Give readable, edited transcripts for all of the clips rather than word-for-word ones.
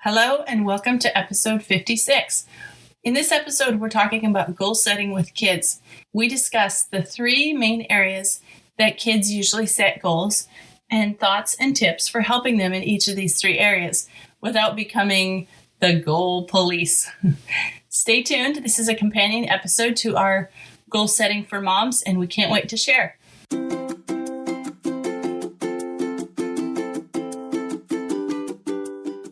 Hello and welcome to episode 56. In this episode, we're talking about goal setting with kids. We discuss the three main areas that kids usually set goals and thoughts and tips for helping them in each of these three areas without becoming the goal police. Stay tuned. This is a companion episode to our goal setting for moms, and we can't wait to share.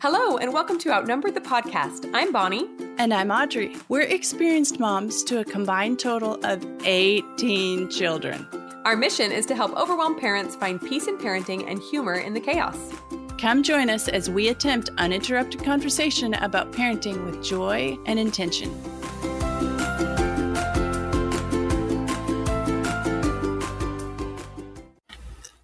Hello, and welcome to Outnumbered the Podcast. I'm Bonnie. And I'm Audrey. We're experienced moms to a combined total of 18 children. Our mission is to help overwhelmed parents find peace in parenting and humor in the chaos. Come join us as we attempt uninterrupted conversation about parenting with joy and intention.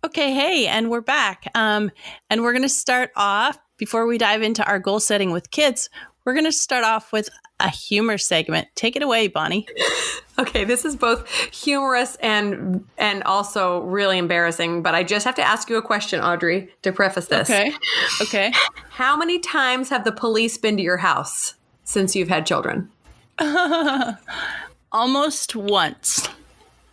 Okay, hey, and we're back. And we're going to start off, before we dive into our goal setting with kids, we're going to start off with a humor segment. Take it away, Bonnie. Okay, this is both humorous and also really embarrassing, but I just have to ask you a question, Audrey, to preface this. Okay. How many times have the police been to your house since you've had children? Almost once.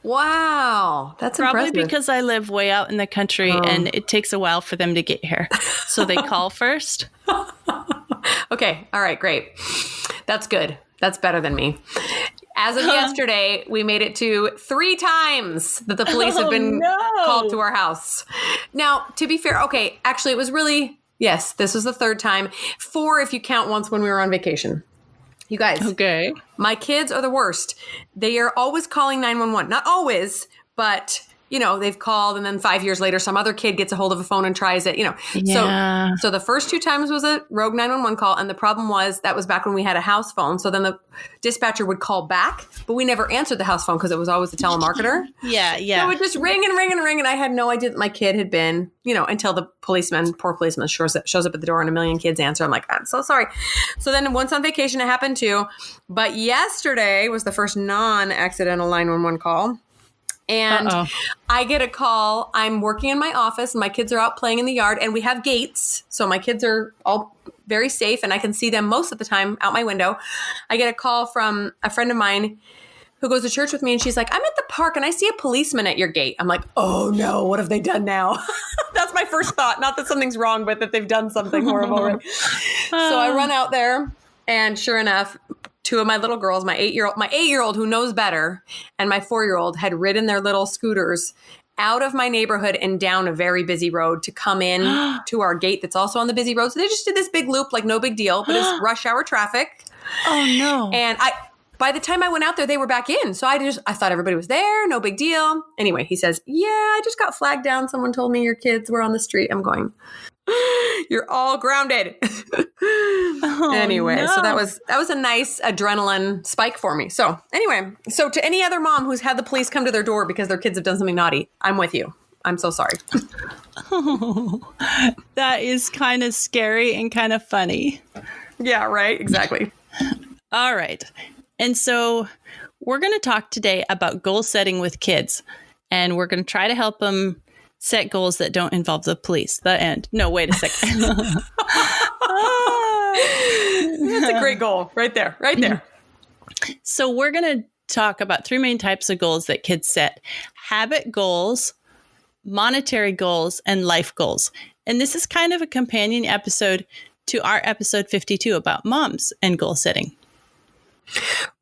Wow, that's Probably impressive. because I live way out in the country and it takes a while for them to get here. So they call first. Okay, all right, great. That's good. That's better than me. As of yesterday, we made it to 3 times that the police have been called to our house. Now, to be fair, okay, actually, it was really, yes, this was the 3rd time. 4 if you count once when we were on vacation. You guys, okay. My kids are the worst. They are always calling 911. Not always, but, you know, they've called and then 5 years later, some other kid gets a hold of a phone and tries it, you know. Yeah. So the first 2 times was a rogue 911 call. And the problem was that was back when we had a house phone. So then the dispatcher would call back, but we never answered the house phone because it was always a telemarketer. Yeah. So it would just ring and ring and ring. And I had no idea that my kid had been, you know, until the poor policeman shows up at the door and a million kids answer. I'm like, I'm so sorry. So then once on vacation, it happened too. But yesterday was the first non-accidental 911 call. And I get a call. I'm working in my office and my kids are out playing in the yard and we have gates. So my kids are all very safe and I can see them most of the time out my window. I get a call from a friend of mine who goes to church with me and she's like, I'm at the park and I see a policeman at your gate. I'm like, oh no, what have they done now? That's my first thought. Not that something's wrong, but that they've done something horrible. Right? So I run out there and sure enough, 2 of my little girls, my 8-year-old who knows better, and my 4-year-old had ridden their little scooters out of my neighborhood and down a very busy road to come in to our gate that's also on the busy road. So they just did this big loop, like no big deal, but it's rush hour traffic. Oh no. And by the time I went out there, they were back in. So I thought everybody was there. No big deal. Anyway, he says, yeah, I just got flagged down. Someone told me your kids were on the street. I'm going, you're all grounded. Anyway, no. So that was a nice adrenaline spike for me. So anyway, so to any other mom who's had the police come to their door because their kids have done something naughty, I'm with you. I'm so sorry. Oh, that is kind of scary and kind of funny. Yeah, right. Exactly. All right. And so we're going to talk today about goal setting with kids, and we're going to try to help them set goals that don't involve the police. No, wait a second. That's a great goal right there. So we're going to talk about 3 main types of goals that kids set: habit goals, monetary goals, and life goals. And this is kind of a companion episode to our episode 52 about moms and goal setting.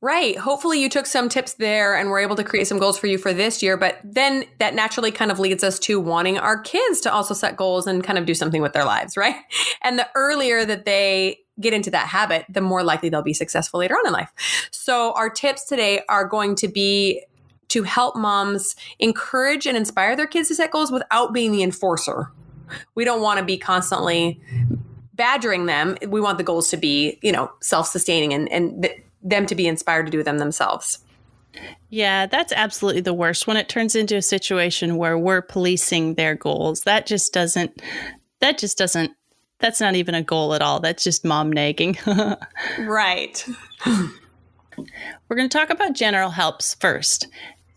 Right. Hopefully you took some tips there and were able to create some goals for you for this year. But then that naturally kind of leads us to wanting our kids to also set goals and kind of do something with their lives, right? And the earlier that they get into that habit, the more likely they'll be successful later on in life. So our tips today are going to be to help moms encourage and inspire their kids to set goals without being the enforcer. We don't want to be constantly badgering them. We want the goals to be, you know, self-sustaining and them to be inspired to do them themselves. Yeah, that's absolutely the worst when it turns into a situation where we're policing their goals. That's not even a goal at all. That's just mom nagging. Right. We're going to talk about general helps first.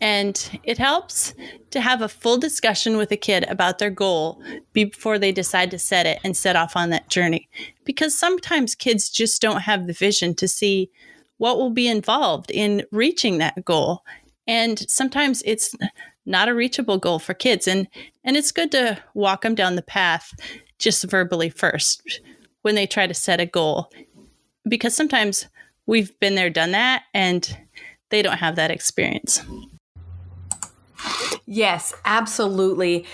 And it helps to have a full discussion with a kid about their goal before they decide to set it and set off on that journey. Because sometimes kids just don't have the vision to see what will be involved in reaching that goal. And sometimes it's not a reachable goal for kids. And it's good to walk them down the path just verbally first when they try to set a goal. Because sometimes we've been there, done that, and they don't have that experience. Yes, absolutely.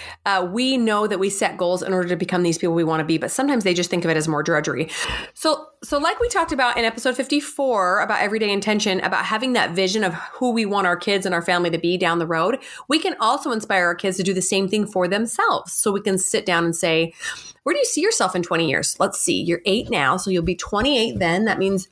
We know that we set goals in order to become these people we want to be, but sometimes they just think of it as more drudgery. So like we talked about in episode 54 about everyday intention, about having that vision of who we want our kids and our family to be down the road, we can also inspire our kids to do the same thing for themselves. So we can sit down and say, where do you see yourself in 20 years? Let's see, you're 8 now, so you'll be 28 then. That means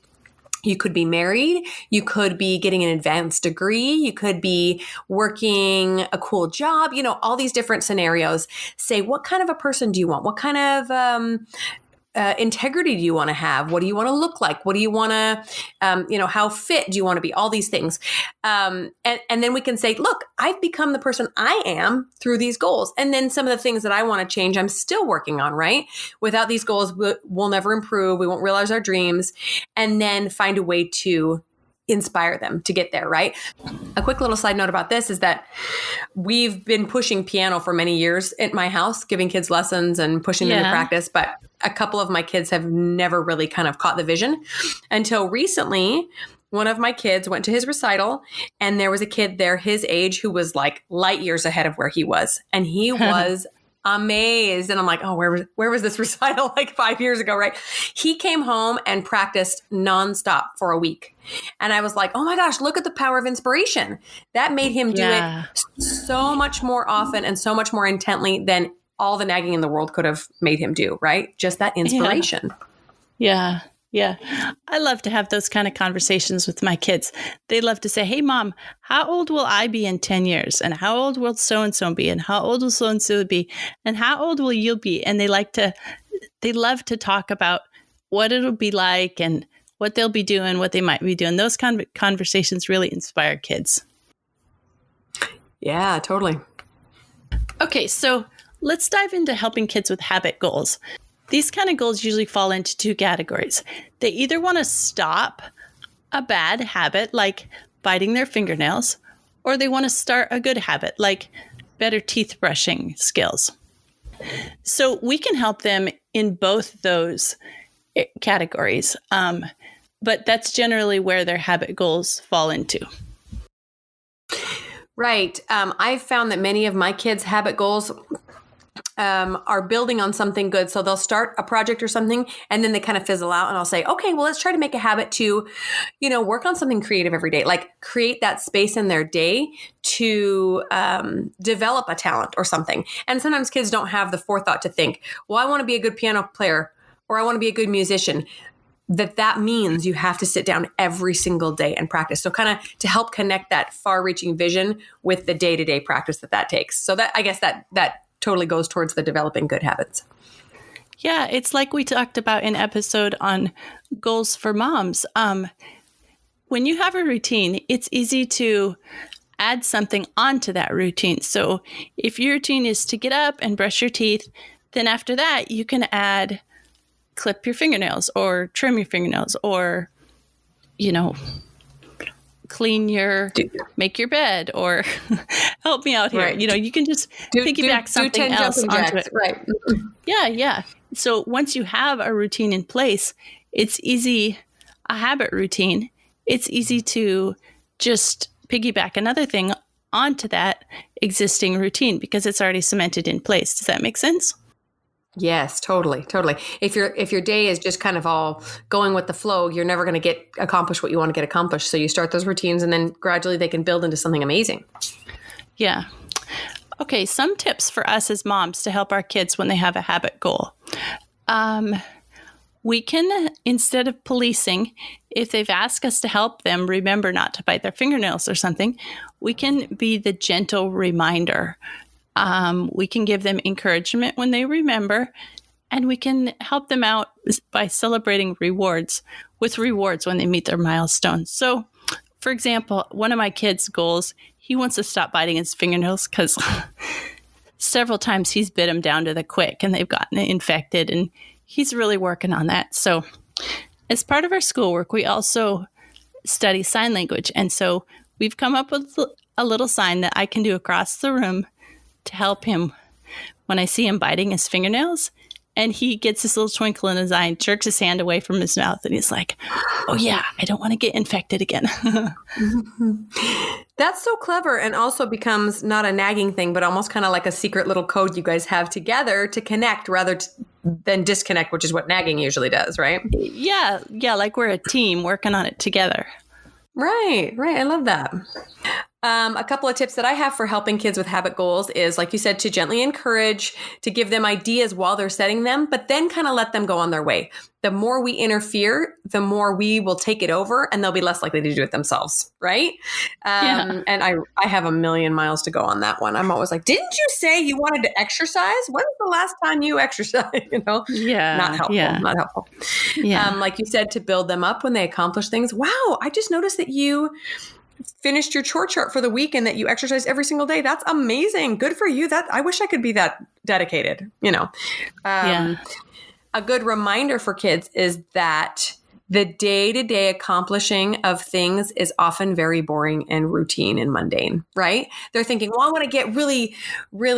you could be married, you could be getting an advanced degree, you could be working a cool job, all these different scenarios. Say, what kind of a person do you want? What kind of integrity do you want to have? What do you want to look like? What do you want to, how fit do you want to be? All these things. And then we can say, look, I've become the person I am through these goals. And then some of the things that I want to change, I'm still working on, right? Without these goals, we'll never improve. We won't realize our dreams. And then find a way to inspire them to get there, right? A quick little side note about this is that we've been pushing piano for many years at my house, giving kids lessons and pushing them to practice. But a couple of my kids have never really kind of caught the vision until recently. One of my kids went to his recital and there was a kid there his age who was like light years ahead of where he was. And he was amazed. And I'm like, oh, where was this recital like 5 years ago, right? He came home and practiced nonstop for a week. And I was like, oh my gosh, look at the power of inspiration. That made him do it so much more often and so much more intently than all the nagging in the world could have made him do, right? Just that inspiration. Yeah. I love to have those kind of conversations with my kids. They love to say, hey, Mom, how old will I be in 10 years? And how old will so-and-so be? And how old will so-and-so be? And how old will you be? And they love to talk about what it'll be like and what they'll be doing, what they might be doing. Those kind of conversations really inspire kids. Yeah, totally. Okay, so let's dive into helping kids with habit goals. These kind of goals usually fall into 2 categories. They either want to stop a bad habit, like biting their fingernails, or they want to start a good habit, like better teeth brushing skills. So we can help them in both those categories, but that's generally where their habit goals fall into. Right. I've found that many of my kids' habit goals are building on something good. So they'll start a project or something and then they kind of fizzle out and I'll say, okay, well, let's try to make a habit to, work on something creative every day, like create that space in their day to develop a talent or something. And sometimes kids don't have the forethought to think, well, I want to be a good piano player or I want to be a good musician. That means you have to sit down every single day and practice. So kind of to help connect that far-reaching vision with the day-to-day practice that takes. So that, I guess that totally goes towards the developing good habits. Yeah, it's like we talked about in episode on goals for moms. When you have a routine, it's easy to add something onto that routine. So if your routine is to get up and brush your teeth, then after that, you can add clip your fingernails or trim your fingernails or, make your bed or help me out here. Right. You can just piggyback something else onto it. Right. Yeah. So once you have a routine in place, it's easy, a habit routine, it's easy to just piggyback another thing onto that existing routine because it's already cemented in place. Does that make sense? Yes, totally. If your day is just kind of all going with the flow, you're never going to accomplish what you want to get accomplished. So you start those routines and then gradually they can build into something amazing. Yeah. Okay, some tips for us as moms to help our kids when they have a habit goal. We can, instead of policing, if they've asked us to help them remember not to bite their fingernails or something, we can be the gentle reminder. We can give them encouragement when they remember, and we can help them out by celebrating rewards when they meet their milestones. So, for example, one of my kids' goals, he wants to stop biting his fingernails because several times he's bit them down to the quick and they've gotten infected, and he's really working on that. So as part of our schoolwork, we also study sign language. And so we've come up with a little sign that I can do across the room to help him when I see him biting his fingernails. And he gets this little twinkle in his eye and jerks his hand away from his mouth. And he's like, oh, yeah, I don't want to get infected again. That's so clever, and also becomes not a nagging thing, but almost kind of like a secret little code you guys have together to connect rather than disconnect, which is what nagging usually does, right? Yeah. Like we're a team working on it together. Right. I love that. A couple of tips that I have for helping kids with habit goals is, like you said, to gently encourage, to give them ideas while they're setting them, but then kind of let them go on their way. The more we interfere, the more we will take it over, and they'll be less likely to do it themselves, right? And I have a million miles to go on that one. I'm always like, didn't you say you wanted to exercise? When was the last time you exercised? Not helpful. Yeah. Like you said, to build them up when they accomplish things. Wow, I just noticed that you finished your chore chart for the week and that you exercise every single day. That's amazing. Good for you. I wish I could be that dedicated, A good reminder for kids is that the day-to-day accomplishing of things is often very boring and routine and mundane, right? They're thinking, well, I want to get really,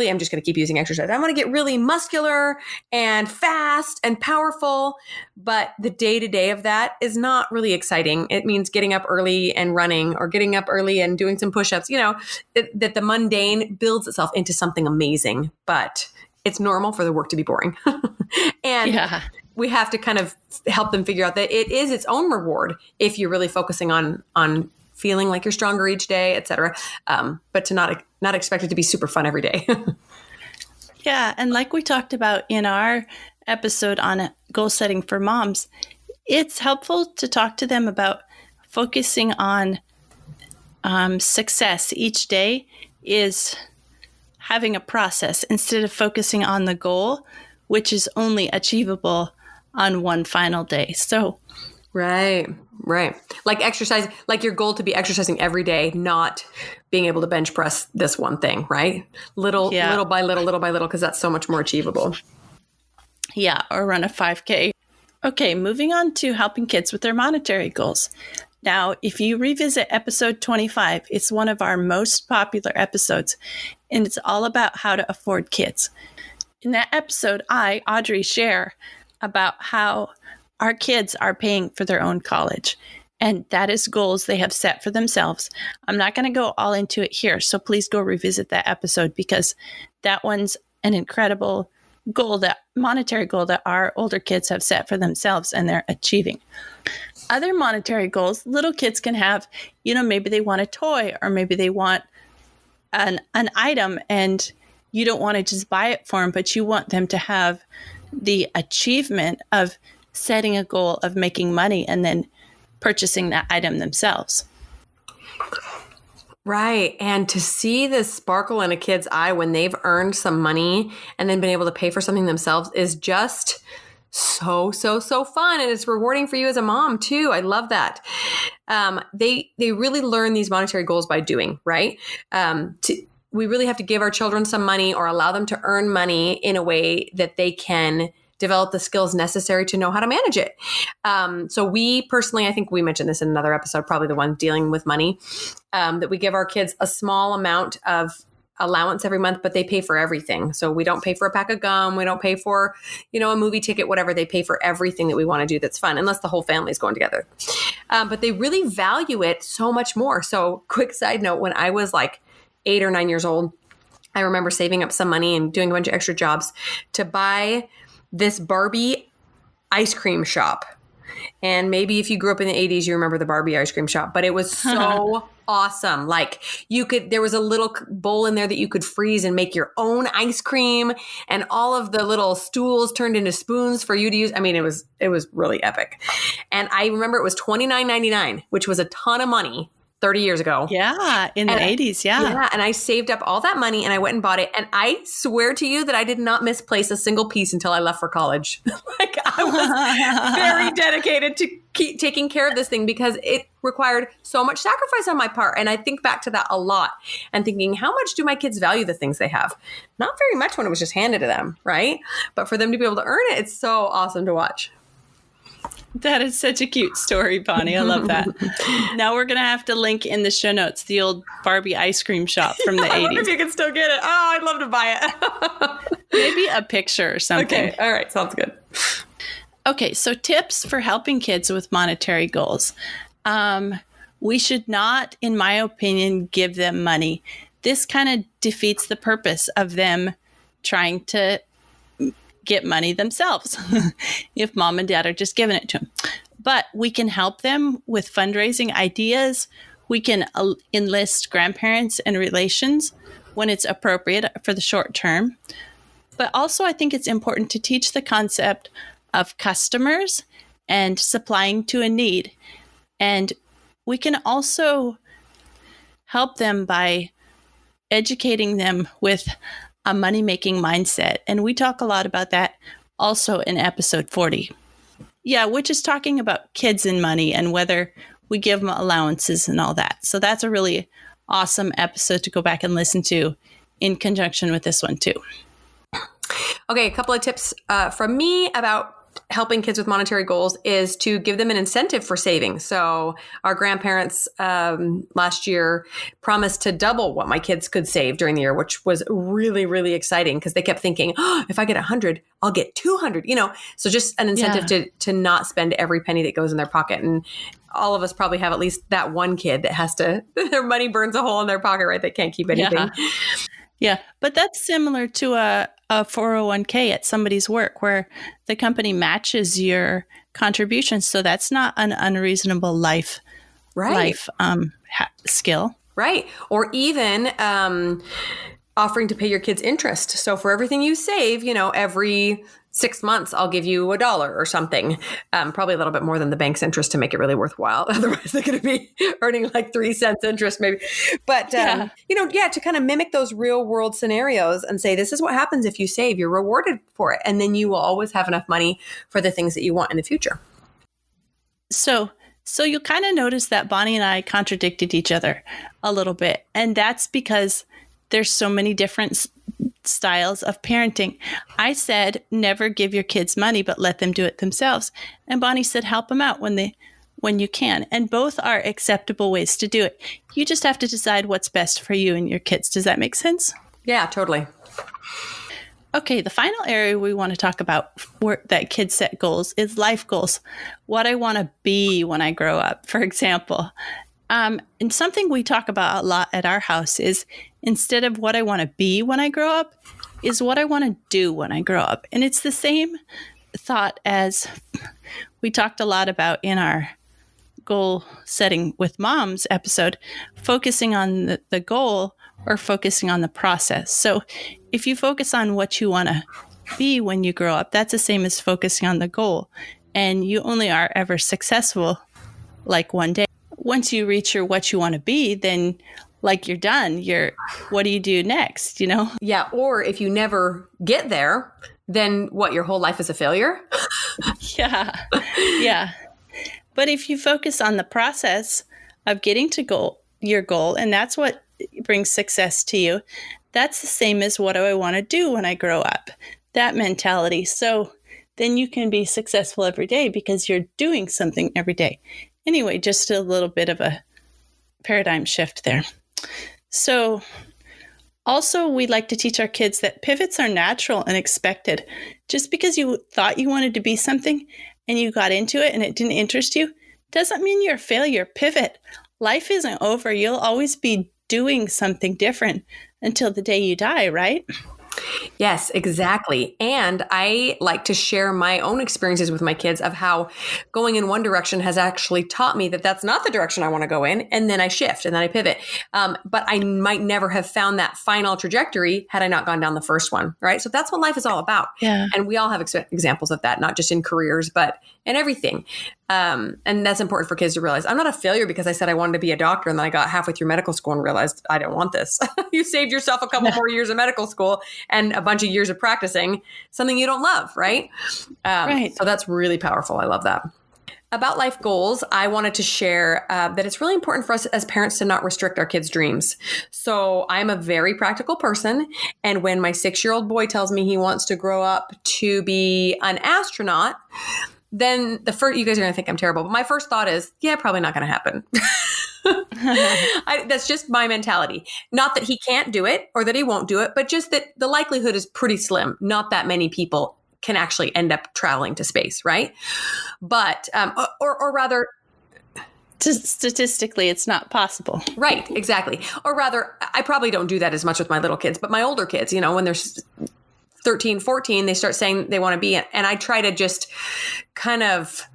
I'm just going to keep using exercise. I want to get really muscular and fast and powerful. But the day-to-day of that is not really exciting. It means getting up early and running, or getting up early and doing some push-ups, that the mundane builds itself into something amazing. But it's normal for the work to be boring. And we have to kind of help them figure out that it is its own reward if you're really focusing on feeling like you're stronger each day, et cetera. But to not expect it to be super fun every day. Yeah. And like we talked about in our episode on goal setting for moms, it's helpful to talk to them about focusing on success each day is having a process instead of focusing on the goal, which is only achievable on one final day. So, right. Like exercise, like your goal to be exercising every day, not being able to bench press this one thing, right? Little by little, because that's so much more achievable. Yeah, or run a 5K. Okay, moving on to helping kids with their monetary goals. Now, if you revisit episode 25, it's one of our most popular episodes, and it's all about how to afford kids. In that episode, Audrey, share about how our kids are paying for their own college, and that is goals they have set for themselves. I'm not going to go all into it here, so please go revisit that episode, because that one's an incredible goal, that monetary goal that our older kids have set for themselves and they're achieving. Other monetary goals, little kids can have, maybe they want a toy, or maybe they want an item, and you don't want to just buy it for them, but you want them to have the achievement of setting a goal of making money and then purchasing that item themselves. Right. And to see the sparkle in a kid's eye when they've earned some money and then been able to pay for something themselves is just so fun. And it's rewarding for you as a mom too. I love that. They really learn these monetary goals by doing, right? We really have to give our children some money or allow them to earn money in a way that they can develop the skills necessary to know how to manage it. So we personally, I think we mentioned this in another episode, probably the one dealing with money, that we give our kids a small amount of allowance every month, but they pay for everything. So we don't pay for a pack of gum. We don't pay for, a movie ticket, whatever. They pay for everything that we want to do that's fun, unless the whole family is going together. But they really value it so much more. So quick side note, when I was like 8 or 9 years old, I remember saving up some money and doing a bunch of extra jobs to buy this Barbie ice cream shop. And maybe if you grew up in the 80s, you remember the Barbie ice cream shop, but it was so awesome. Like there was a little bowl in there that you could freeze and make your own ice cream, and all of the little stools turned into spoons for you to use. I mean, it was really epic. And I remember it was $29.99, which was a ton of money 30 years ago. Yeah, in the 80s, yeah. And I saved up all that money and I went and bought it. And I swear to you that I did not misplace a single piece until I left for college. Like I was very dedicated keep taking care of this thing because it required so much sacrifice on my part. And I think back to that a lot and thinking, how much do my kids value the things they have? Not very much when it was just handed to them, right? But for them to be able to earn it, it's so awesome to watch. That is such a cute story, Bonnie. I love that. Now we're going to have to link in the show notes the old Barbie ice cream shop from the 80s. I wonder if you can still get it. Oh, I'd love to buy it. Maybe a picture or something. Okay. All right. Sounds good. Okay. So tips for helping kids with monetary goals. We should not, in my opinion, give them money. This kind of defeats the purpose of them trying to get money themselves if mom and dad are just giving it to them. But we can help them with fundraising ideas. We can enlist grandparents and relations when it's appropriate for the short term. But also, I think it's important to teach the concept of customers and supplying to a need. And we can also help them by educating them with a money-making mindset. And we talk a lot about that also in episode 40. Yeah, which is talking about kids and money and whether we give them allowances and all that. So that's a really awesome episode to go back and listen to in conjunction with this one too. Okay, a couple of tips from me about helping kids with monetary goals is to give them an incentive for saving. So our grandparents last year promised to double what my kids could save during the year, which was really, really exciting because they kept thinking, oh, if I get 100, I'll get 200, so just an incentive to not spend every penny that goes in their pocket. And all of us probably have at least that one kid that has to, their money burns a hole in their pocket, right? They can't keep anything. Yeah, but that's similar to a 401k at somebody's work where the company matches your contributions. So that's not an unreasonable life skill. Right. Or even offering to pay your kids interest. So for everything you save, every 6 months, I'll give you $1 or something. Probably a little bit more than the bank's interest to make it really worthwhile. Otherwise, they're going to be earning like 3 cents interest maybe. But, to kind of mimic those real world scenarios and say, this is what happens if you save. You're rewarded for it. And then you will always have enough money for the things that you want in the future. So you'll kind of notice that Bonnie and I contradicted each other a little bit. And that's because there's so many different styles of parenting. I said, never give your kids money, but let them do it themselves. And Bonnie said, help them out when you can. And both are acceptable ways to do it. You just have to decide what's best for you and your kids. Does that make sense? Yeah, totally. Okay, the final area we want to talk about that kids set goals is life goals. What I want to be when I grow up, for example. And something we talk about a lot at our house is instead of what I want to be when I grow up, is what I want to do when I grow up. And it's the same thought as we talked a lot about in our goal setting with moms episode, focusing on the goal or focusing on the process. So if you focus on what you want to be when you grow up, that's the same as focusing on the goal. And you only are ever successful like one day. Once you reach your what you want to be, then like you're done. What do you do next, Yeah. Or if you never get there, then what, your whole life is a failure? Yeah. But if you focus on the process of getting to your goal, and that's what brings success to you, that's the same as what do I want to do when I grow up, that mentality. So then you can be successful every day because you're doing something every day. Anyway, just a little bit of a paradigm shift there. So also, we like to teach our kids that pivots are natural and expected. Just because you thought you wanted to be something and you got into it and it didn't interest you, doesn't mean you're a failure. Pivot. Life isn't over. You'll always be doing something different until the day you die, right? Yes, exactly. And I like to share my own experiences with my kids of how going in one direction has actually taught me that that's not the direction I want to go in. And then I shift and then I pivot. But I might never have found that final trajectory had I not gone down the first one. Right. So that's what life is all about. Yeah. And we all have examples of that, not just in careers, but in everything. And that's important for kids to realize. I'm not a failure because I said I wanted to be a doctor and then I got halfway through medical school and realized I don't want this. You saved yourself a couple more years of medical school and a bunch of years of practicing something you don't love, right? Right. So that's really powerful. I love that. about life goals, I wanted to share that it's really important for us as parents to not restrict our kids' dreams. So I'm a very practical person. And when my 6-year-old boy tells me he wants to grow up to be an astronaut, then you guys are going to think I'm terrible, but my first thought is, yeah, probably not going to happen. That's just my mentality. Not that he can't do it or that he won't do it, but just that the likelihood is pretty slim. Not that many people can actually end up traveling to space, right? But, or rather, statistically, it's not possible. Right, exactly. Or rather, I probably don't do that as much with my little kids, but my older kids, when they're 13, 14, they start saying they want to be, and I try to just kind of,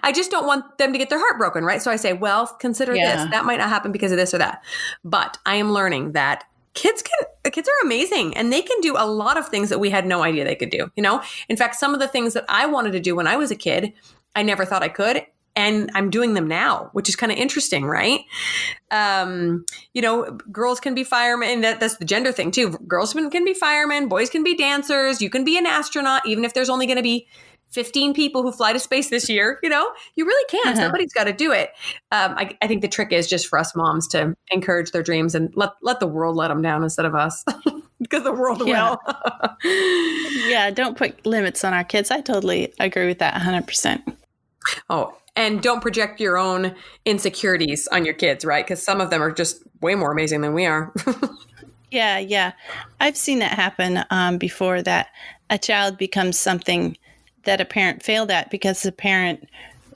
I just don't want them to get their heart broken, right? So I say, well, consider this. That might not happen because of this or that. But I am learning that kids are amazing, and they can do a lot of things that we had no idea they could do. In fact, some of the things that I wanted to do when I was a kid, I never thought I could. And I'm doing them now, which is kind of interesting, right? Girls can be firemen. That's the gender thing too. Girls can be firemen. Boys can be dancers. You can be an astronaut, even if there's only going to be 15 people who fly to space this year. You really can. Somebody's got to do it. I think the trick is just for us moms to encourage their dreams and let the world let them down instead of us. Because the world will. Yeah, don't put limits on our kids. I totally agree with that 100%. Oh, and don't project your own insecurities on your kids, right? Because some of them are just way more amazing than we are. Yeah. I've seen that happen before, that a child becomes something that a parent failed at because the parent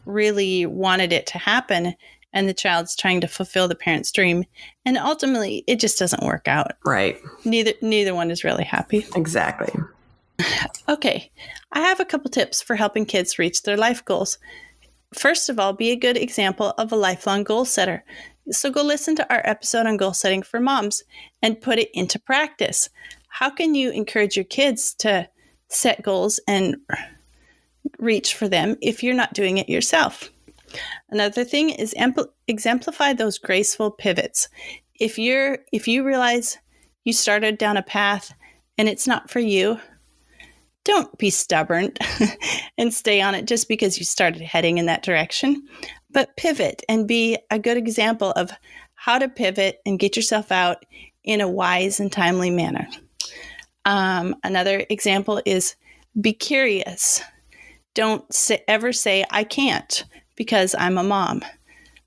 really wanted it to happen, and the child's trying to fulfill the parent's dream. And ultimately, it just doesn't work out. Right. Neither one is really happy. Exactly. Okay. I have a couple tips for helping kids reach their life goals. First of all, be a good example of a lifelong goal setter. So go listen to our episode on goal setting for moms and put it into practice. How can you encourage your kids to set goals and reach for them if you're not doing it yourself? Another thing is exemplify those graceful pivots. If you realize you started down a path and it's not for you, don't be stubborn and stay on it just because you started heading in that direction, but pivot and be a good example of how to pivot and get yourself out in a wise and timely manner. Another example is be curious. Don't ever say, I can't because I'm a mom.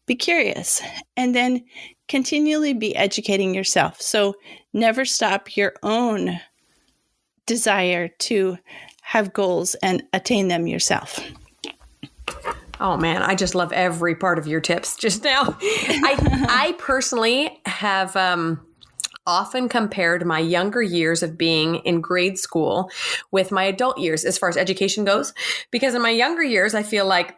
Be curious, and then continually be educating yourself. So never stop your own desire to have goals and attain them yourself. Oh man, I just love every part of your tips just now. I personally have often compared my younger years of being in grade school with my adult years as far as education goes, because in my younger years, I feel like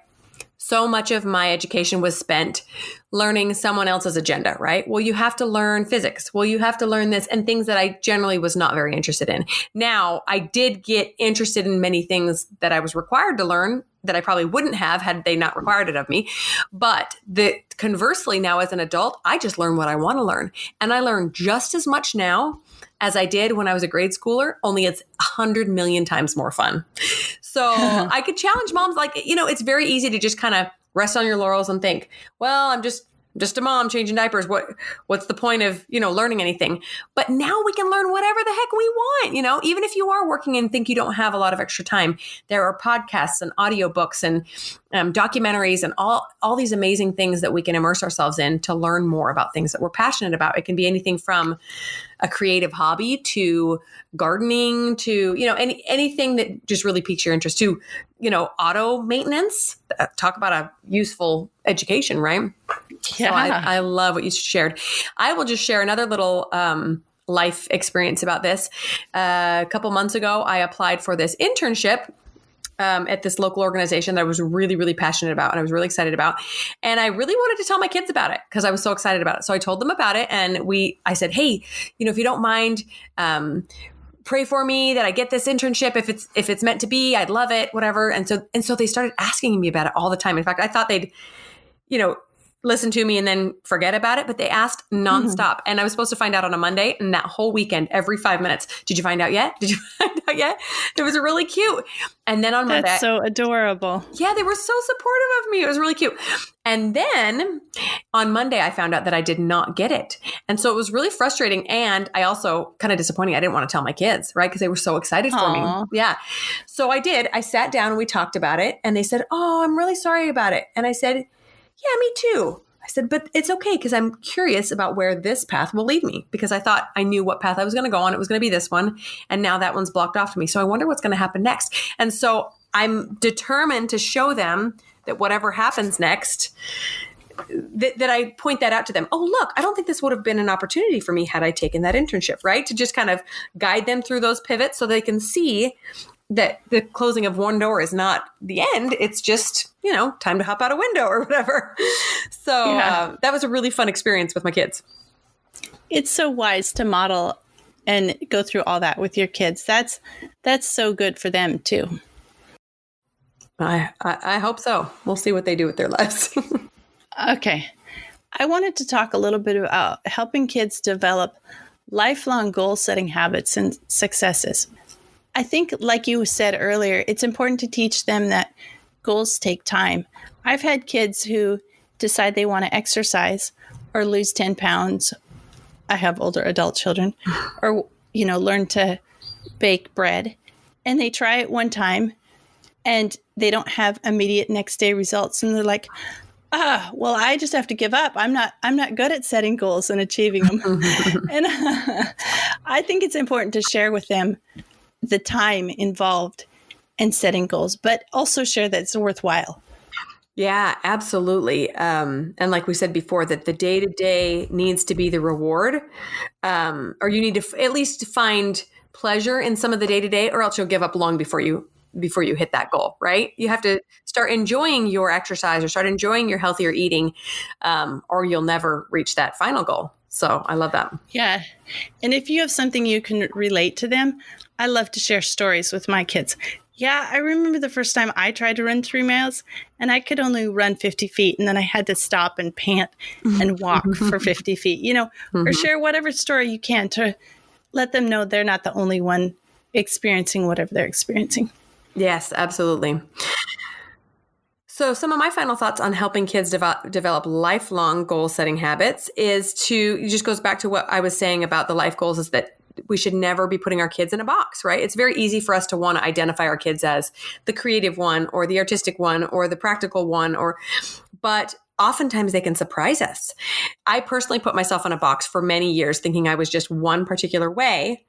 so much of my education was spent learning someone else's agenda, right? Well, you have to learn physics. Well, you have to learn this, and things that I generally was not very interested in. Now, I did get interested in many things that I was required to learn that I probably wouldn't have had they not required it of me. But conversely, now as an adult, I just learn what I want to learn. And I learn just as much now as I did when I was a grade schooler, only it's 100 million times more fun. So I could challenge moms, it's very easy to just kind of rest on your laurels and think, well, I'm just a mom changing diapers. What's the point of, learning anything? But now we can learn whatever the heck we want, even if you are working and think you don't have a lot of extra time. There are podcasts and audiobooks and documentaries and all these amazing things that we can immerse ourselves in to learn more about things that we're passionate about. It can be anything from a creative hobby to gardening to, anything that just really piques your interest, to, auto maintenance. Talk about a useful education, right? Yeah. So I love what you shared. I will just share another little life experience about this. A couple months ago, I applied for this internship at this local organization that I was really, really passionate about and I was really excited about. And I really wanted to tell my kids about it because I was so excited about it. So I told them about it, and I said, hey, if you don't mind, pray for me that I get this internship. If it's meant to be, I'd love it, whatever. And so they started asking me about it all the time. In fact, I thought they'd, listen to me and then forget about it, but they asked nonstop. And I was supposed to find out on a Monday, and that whole weekend, every 5 minutes, did you find out yet? Did you find out yet? It was really cute. And then on Monday, That's so adorable. yeah, they were so supportive of me. It was really cute. And then on Monday, I found out that I did not get it. And so it was really frustrating. And I also kind of disappointing. I didn't want to tell my kids, right? Because they were so excited for me. Yeah. So I did. I sat down and we talked about it. And they said, oh, I'm really sorry about it. And I said, yeah, me too. I said, but it's okay because I'm curious about where this path will lead me, because I thought I knew what path I was going to go on. It was going to be this one. And now that one's blocked off to me. So I wonder what's going to happen next. And so I'm determined to show them that whatever happens next, that I point that out to them. Oh, look, I don't think this would have been an opportunity for me had I taken that internship, right? To just kind of guide them through those pivots so they can see that the closing of one door is not the end. It's just, time to hop out a window or whatever. So that was a really fun experience with my kids. It's so wise to model and go through all that with your kids. That's so good for them too. I hope so. We'll see what they do with their lives. Okay. I wanted to talk a little bit about helping kids develop lifelong goal setting habits and successes. I think, like you said earlier, it's important to teach them that goals take time. I've had kids who decide they want to exercise or lose 10 pounds. I have older adult children, or, learn to bake bread. And they try it one time and they don't have immediate next day results. And they're like, well, I just have to give up. I'm not good at setting goals and achieving them. And I think it's important to share with them the time involved in setting goals, but also share that it's worthwhile. Yeah, absolutely. And like we said before, that the day-to-day needs to be the reward, or you need to at least find pleasure in some of the day-to-day, or else you'll give up long before you hit that goal, right? You have to start enjoying your exercise or start enjoying your healthier eating, or you'll never reach that final goal. So I love that. Yeah. And if you have something you can relate to them, I love to share stories with my kids. Yeah, I remember the first time I tried to run 3 miles and I could only run 50 feet. And then I had to stop and pant and walk for 50 feet, or share whatever story you can to let them know they're not the only one experiencing whatever they're experiencing. Yes, absolutely. So some of my final thoughts on helping kids develop lifelong goal setting habits it just goes back to what I was saying about the life goals, is that we should never be putting our kids in a box, right? It's very easy for us to want to identify our kids as the creative one or the artistic one or the practical one, but oftentimes they can surprise us. I personally put myself in a box for many years thinking I was just one particular way.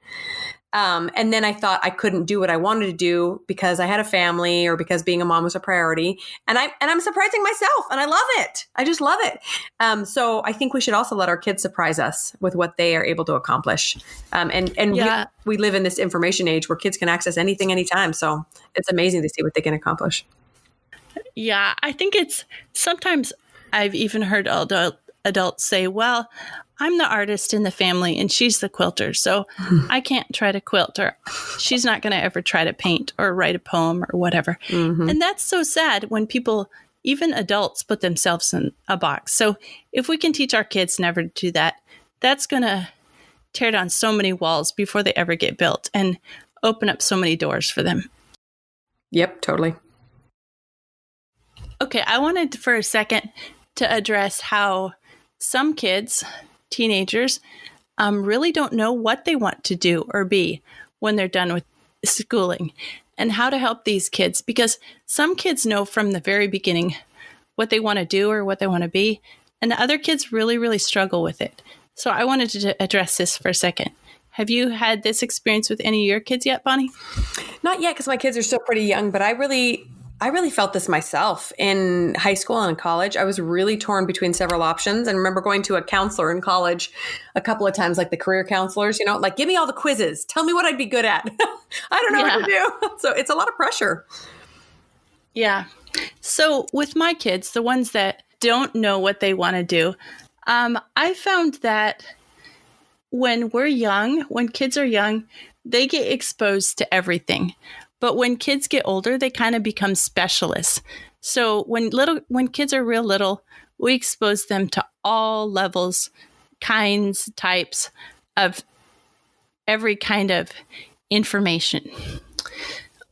And then I thought I couldn't do what I wanted to do because I had a family or because being a mom was a priority. And I'm surprising myself, and I love it. I just love it. So I think we should also let our kids surprise us with what they are able to accomplish. We live in this information age where kids can access anything, anytime. So it's amazing to see what they can accomplish. Yeah, I think sometimes I've even heard adults say, well, I'm the artist in the family and she's the quilter, so I can't try to quilt, or she's not going to ever try to paint or write a poem or whatever. Mm-hmm. And that's so sad when people, even adults, put themselves in a box. So if we can teach our kids never to do that, that's going to tear down so many walls before they ever get built and open up so many doors for them. Yep, totally. Okay, I wanted for a second to address how some kids, teenagers, really don't know what they want to do or be when they're done with schooling, and how to help these kids, because some kids know from the very beginning what they want to do or what they want to be, and other kids really, really struggle with it. So I wanted to address this for a second. Have you had this experience with any of your kids yet, Bonnie? Not yet, because my kids are still pretty young, but I really felt this myself in high school and in college. I was really torn between several options, and remember going to a counselor in college a couple of times, like the career counselors, like, give me all the quizzes. Tell me what I'd be good at. I don't know what to do. So it's a lot of pressure. Yeah. So with my kids, the ones that don't know what they want to do, I found that when kids are young, they get exposed to everything. But when kids get older, they kind of become specialists. So when kids are real little, we expose them to all levels, kinds, types of every kind of information.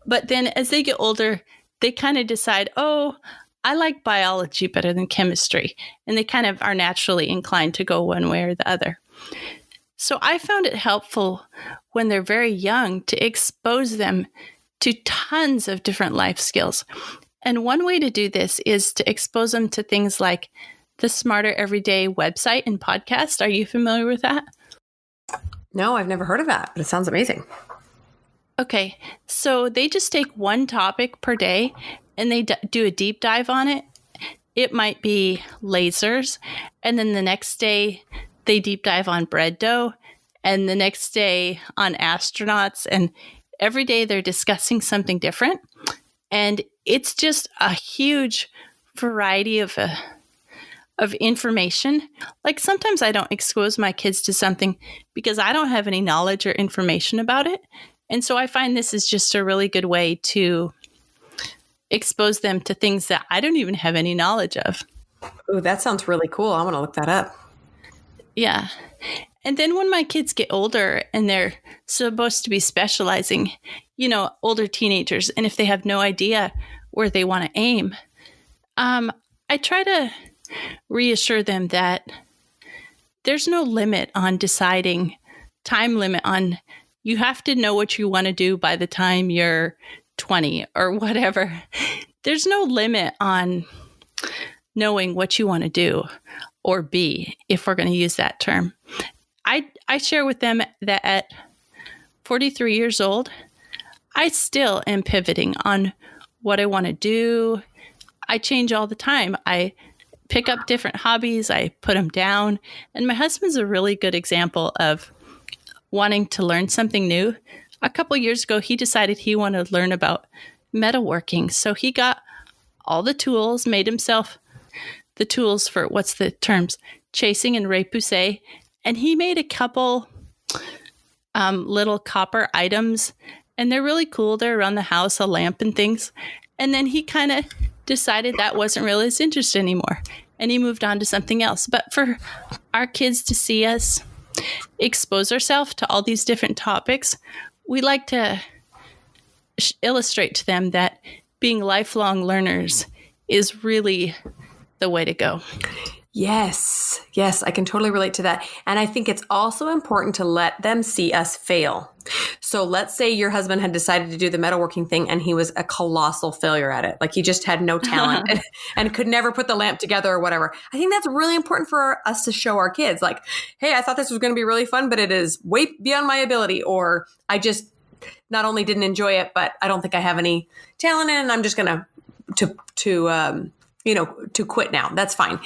But then as they get older, they kind of decide, oh, I like biology better than chemistry. And they kind of are naturally inclined to go one way or the other. So I found it helpful when they're very young to expose them to tons of different life skills. And one way to do this is to expose them to things like the Smarter Everyday website and podcast. Are you familiar with that? No, I've never heard of that, but it sounds amazing. Okay, so they just take one topic per day and they do a deep dive on it. It might be lasers, and then the next day they deep dive on bread dough, and the next day on astronauts, and every day they're discussing something different. And it's just a huge variety of information. Like sometimes I don't expose my kids to something because I don't have any knowledge or information about it. And so I find this is just a really good way to expose them to things that I don't even have any knowledge of. Oh, that sounds really cool. I want to look that up. Yeah. And then when my kids get older and they're supposed to be specializing, older teenagers, and if they have no idea where they want to aim, I try to reassure them that there's no limit on deciding, time limit on, you have to know what you want to do by the time you're 20 or whatever. There's no limit on knowing what you want to do or be, if we're going to use that term. I share with them that at 43 years old, I still am pivoting on what I want to do. I change all the time. I pick up different hobbies. I put them down. And my husband's a really good example of wanting to learn something new. A couple years ago, he decided he wanted to learn about metalworking. So he got all the tools, made himself the tools for, what's the terms, chasing and repoussé. And he made a couple little copper items, and they're really cool. They're around the house, a lamp and things. And then he kind of decided that wasn't really his interest anymore, and he moved on to something else. But for our kids to see us expose ourselves to all these different topics, we like to illustrate to them that being lifelong learners is really the way to go. Yes, I can totally relate to that. And I think it's also important to let them see us fail. So let's say your husband had decided to do the metalworking thing and he was a colossal failure at it. Like he just had no talent and could never put the lamp together or whatever. I think that's really important for us to show our kids. Like, hey, I thought this was going to be really fun, but it is way beyond my ability. Or I just not only didn't enjoy it, but I don't think I have any talent in it, and I'm just going to quit now. That's fine.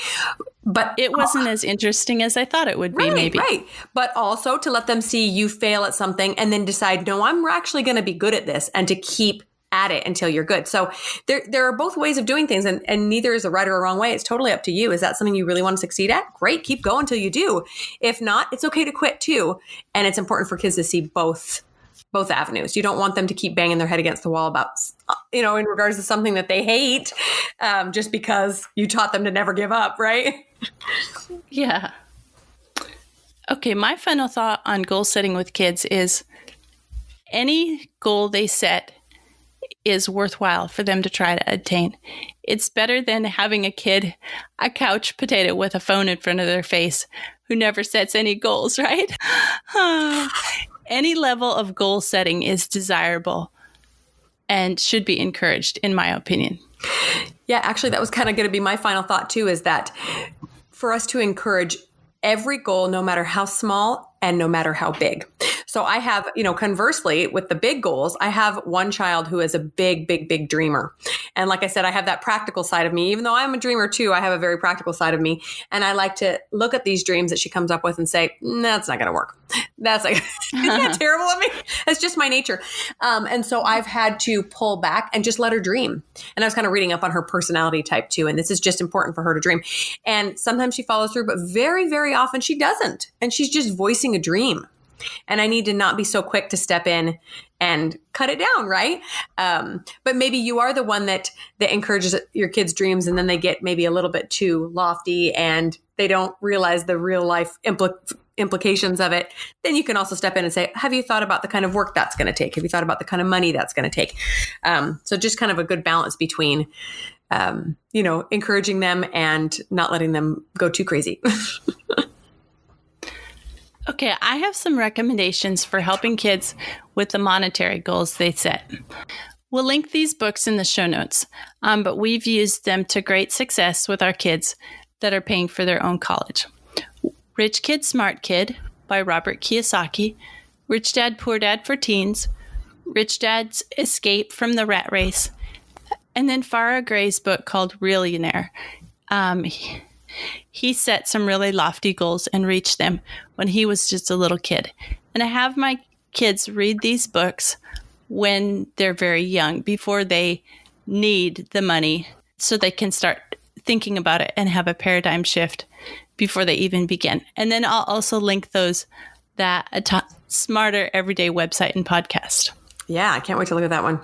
But it wasn't as interesting as I thought it would be, maybe. Right. But also to let them see you fail at something and then decide, no, I'm actually going to be good at this, and to keep at it until you're good. So there are both ways of doing things, and neither is a right or a wrong way. It's totally up to you. Is that something you really want to succeed at? Great. Keep going until you do. If not, it's okay to quit too. And it's important for kids to see both avenues. You don't want them to keep banging their head against the wall about, in regards to something that they hate, just because you taught them to never give up, right? Yeah. Okay, my final thought on goal setting with kids is any goal they set is worthwhile for them to try to attain. It's better than having a couch potato with a phone in front of their face who never sets any goals, right? Any level of goal setting is desirable and should be encouraged, in my opinion. Yeah, actually, that was kind of going to be my final thought too, is that for us to encourage every goal, no matter how small and no matter how big. So I have, conversely with the big goals, I have one child who is a big, big, big dreamer. And like I said, I have that practical side of me. Even though I'm a dreamer too, I have a very practical side of me. And I like to look at these dreams that she comes up with and say, that's not going to work. That's like, isn't that terrible of me? That's just my nature. And so I've had to pull back and just let her dream. And I was kind of reading up on her personality type too. And this is just important for her to dream. And sometimes she follows through, but very, very often she doesn't. And she's just voicing a dream. And I need to not be so quick to step in and cut it down, right? But maybe you are the one that encourages your kids' dreams, and then they get maybe a little bit too lofty and they don't realize the real life implications of it. Then you can also step in and say, have you thought about the kind of work that's going to take? Have you thought about the kind of money that's going to take? So just kind of a good balance between, encouraging them and not letting them go too crazy. Okay, I have some recommendations for helping kids with the monetary goals they set. We'll link these books in the show notes, but we've used them to great success with our kids that are paying for their own college. Rich Kid, Smart Kid by Robert Kiyosaki, Rich Dad, Poor Dad for Teens, Rich Dad's Escape from the Rat Race, and then Farah Gray's book called Realionaire. He set some really lofty goals and reached them when he was just a little kid. And I have my kids read these books when they're very young, before they need the money, so they can start thinking about it and have a paradigm shift before they even begin. And then I'll also link that Smarter Everyday website and podcast. Yeah, I can't wait to look at that one.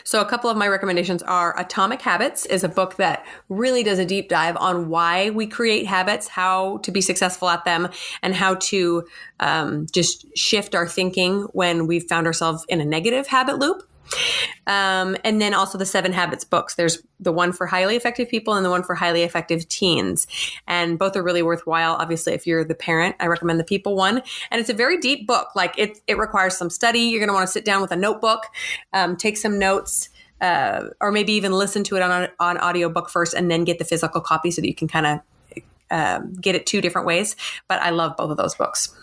So a couple of my recommendations are Atomic Habits is a book that really does a deep dive on why we create habits, how to be successful at them, and how to just shift our thinking when we've found ourselves in a negative habit loop. And then also the 7 Habits books. There's the one for highly effective people and the one for highly effective teens. And both are really worthwhile. Obviously, if you're the parent, I recommend the people one. And it's a very deep book. Like it requires some study. You're going to want to sit down with a notebook, take some notes, or maybe even listen to it on audiobook first and then get the physical copy so that you can kind of get it 2 different ways. But I love both of those books.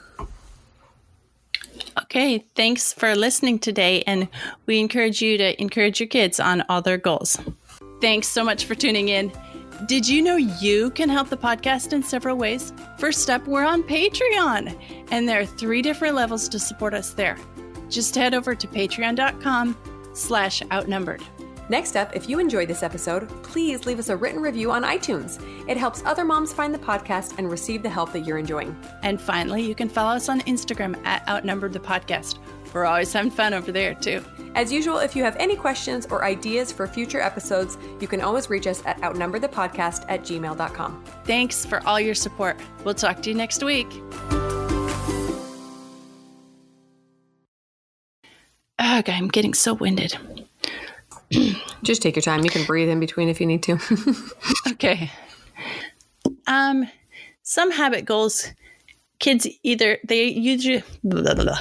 Okay, thanks for listening today, and we encourage you to encourage your kids on all their goals. Thanks so much for tuning in. Did you know you can help the podcast in several ways? First up, we're on Patreon, and there are 3 different levels to support us there. Just head over to patreon.com/outnumbered. Next up, if you enjoyed this episode, please leave us a written review on iTunes. It helps other moms find the podcast and receive the help that you're enjoying. And finally, you can follow us on Instagram at Outnumbered the Podcast. We're always having fun over there, too. As usual, if you have any questions or ideas for future episodes, you can always reach us at outnumberthepodcast@gmail.com. Thanks for all your support. We'll talk to you next week. Ugh, I'm getting so winded. Just take your time. You can breathe in between if you need to. Okay. Some habit goals, kids they usually... Blah, blah, blah.